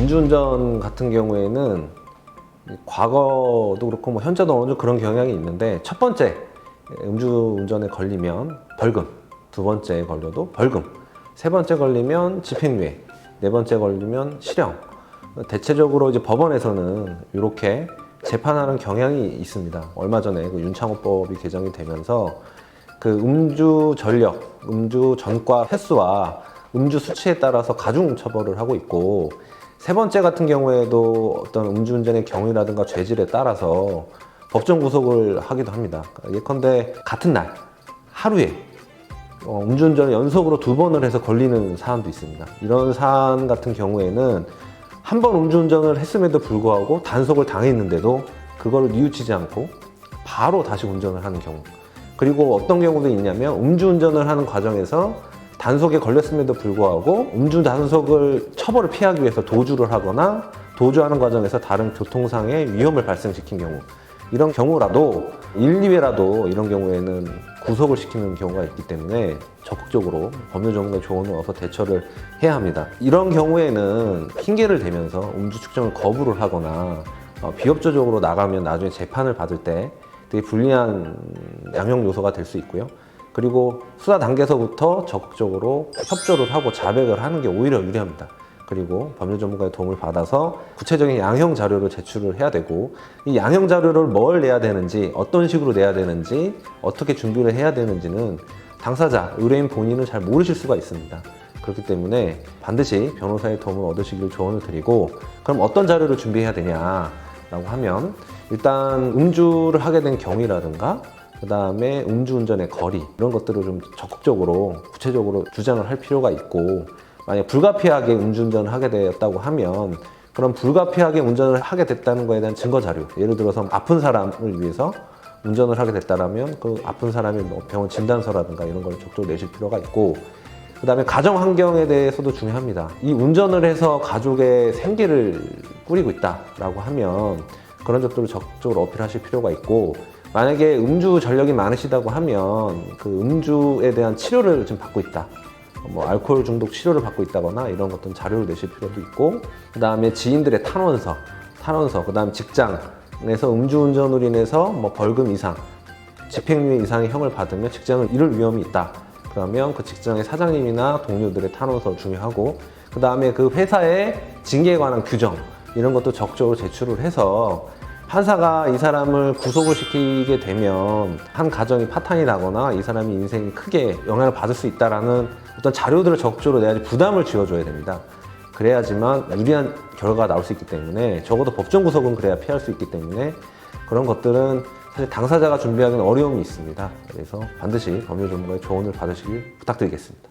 음주운전 같은 경우에는 과거도 그렇고 뭐 현재도 어느 정도 그런 경향이 있는데, 첫 번째 음주운전에 걸리면 벌금, 두 번째 걸려도 벌금, 세 번째 걸리면 집행유예, 네 번째 걸리면 실형. 대체적으로 이제 법원에서는 이렇게 재판하는 경향이 있습니다. 얼마 전에 그 윤창호법이 개정이 되면서 그 음주 전력, 음주 전과 횟수와 음주 수치에 따라서 가중 처벌을 하고 있고, 세 번째 같은 경우에도 어떤 음주운전의 경위라든가 죄질에 따라서 법정 구속을 하기도 합니다. 예컨대 같은 날 하루에 음주운전을 연속으로 2번을 해서 걸리는 사안도 있습니다. 이런 사안 같은 경우에는 한 번 음주운전을 했음에도 불구하고 단속을 당했는데도 그걸 뉘우치지 않고 바로 다시 운전을 하는 경우, 그리고 어떤 경우도 있냐면 음주운전을 하는 과정에서 단속에 걸렸음에도 불구하고 음주 단속을 처벌을 피하기 위해서 도주를 하거나 도주하는 과정에서 다른 교통상의 위험을 발생시킨 경우, 이런 경우라도 1, 2회라도 이런 경우에는 구속을 시키는 경우가 있기 때문에 적극적으로 법률 전문가의 조언을 얻어서 대처를 해야 합니다. 이런 경우에는 핑계를 대면서 음주 측정을 거부를 하거나 비협조적으로 나가면 나중에 재판을 받을 때 되게 불리한 양형 요소가 될 수 있고요. 그리고 수사 단계에서부터 적극적으로 협조를 하고 자백을 하는 게 오히려 유리합니다. 그리고 법률 전문가의 도움을 받아서 구체적인 양형 자료를 제출을 해야 되고, 이 양형 자료를 뭘 내야 되는지, 어떤 식으로 내야 되는지, 어떻게 준비를 해야 되는지는 당사자, 의뢰인 본인은 잘 모르실 수가 있습니다. 그렇기 때문에 반드시 변호사의 도움을 얻으시기를 조언을 드리고, 그럼 어떤 자료를 준비해야 되냐라고 하면, 일단 음주를 하게 된 경위라든가 그 다음에 음주운전의 거리, 이런 것들을 좀 적극적으로 구체적으로 주장을 할 필요가 있고, 만약 불가피하게 음주운전을 하게 되었다고 하면 그런 불가피하게 운전을 하게 됐다는 것에 대한 증거 자료, 예를 들어서 아픈 사람을 위해서 운전을 하게 됐다면 그 아픈 사람의 병원 진단서라든가 이런 걸 적극적으로 내실 필요가 있고, 그 다음에 가정 환경에 대해서도 중요합니다. 이 운전을 해서 가족의 생계를 꾸리고 있다라고 하면 그런 점들을 적극적으로 어필하실 필요가 있고, 만약에 음주 전력이 많으시다고 하면 그 음주에 대한 치료를 지금 받고 있다, 뭐 알코올 중독 치료를 받고 있다거나 이런 것들 자료를 내실 필요도 있고, 그 다음에 지인들의 탄원서, 그 다음에 직장에서 음주운전으로 인해서 뭐 벌금 이상, 집행유예 이상의 형을 받으면 직장을 잃을 위험이 있다. 그러면 그 직장의 사장님이나 동료들의 탄원서 중요하고, 그 다음에 그 회사의 징계에 관한 규정, 이런 것도 적극적으로 제출을 해서 판사가 이 사람을 구속을 시키게 되면 한 가정이 파탄이 나거나 이 사람이 인생이 크게 영향을 받을 수 있다는 어떤 자료들을 적극적으로 내야지 부담을 지어줘야 됩니다. 그래야지만 유리한 결과가 나올 수 있기 때문에, 적어도 법정 구속은 그래야 피할 수 있기 때문에 그런 것들은 사실 당사자가 준비하기는 어려움이 있습니다. 그래서 반드시 법률 전문가의 조언을 받으시길 부탁드리겠습니다.